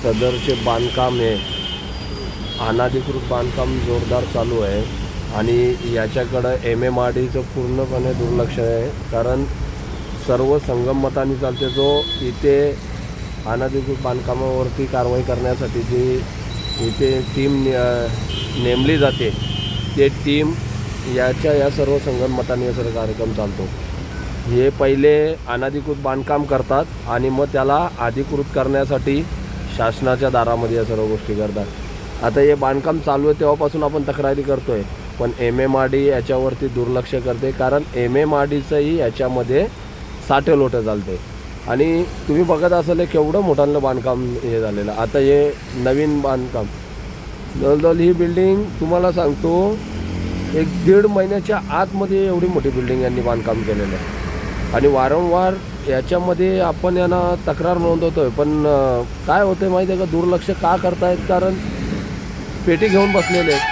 सदरचे बांधकाम हे अनाधिकृत बांधकाम जोरदार चालू आहे आणि याच्याकडं MMRDचं पूर्णपणे दुर्लक्ष आहे. कारण सर्व संगमताने चालते. जो इथे अनाधिकृत बांधकामावरती कारवाई करण्यासाठी जी इथे टीम नेमली जाते ते टीम या सर्व संगनमताने हा सर्व कार्यक्रम चालतो. हे पहिले अनाधिकृत बांधकाम करतात आणि मग त्याला अधिकृत करण्यासाठी शासनाच्या दारामध्ये या सर्व गोष्टी करतात. आता हे बांधकाम चालू आहे तेव्हापासून आपण तक्रारी करतो आहे, पण MMRD याच्यावरती दुर्लक्ष करते. कारण MMRDचंही याच्यामध्ये साठेलोटं चालते आणि तुम्ही बघत असाल केवढं मोठं बांधकाम हे झालेलं. आता हे नवीन बांधकाम जवळजवळ ही बिल्डिंग तुम्हाला सांगतो 1-1.5 महिन्याच्या आतमध्ये एवढी मोठी बिल्डिंग यांनी बांधकाम केलेलं आहे आणि वारंवार याच्यामध्ये आपण यांना तक्रार नोंदवतो आहे. पण काय होतं आहे माहिती आहे का, दुर्लक्ष का करतायत? कारण पेटी घेऊन बसलेले आहेत.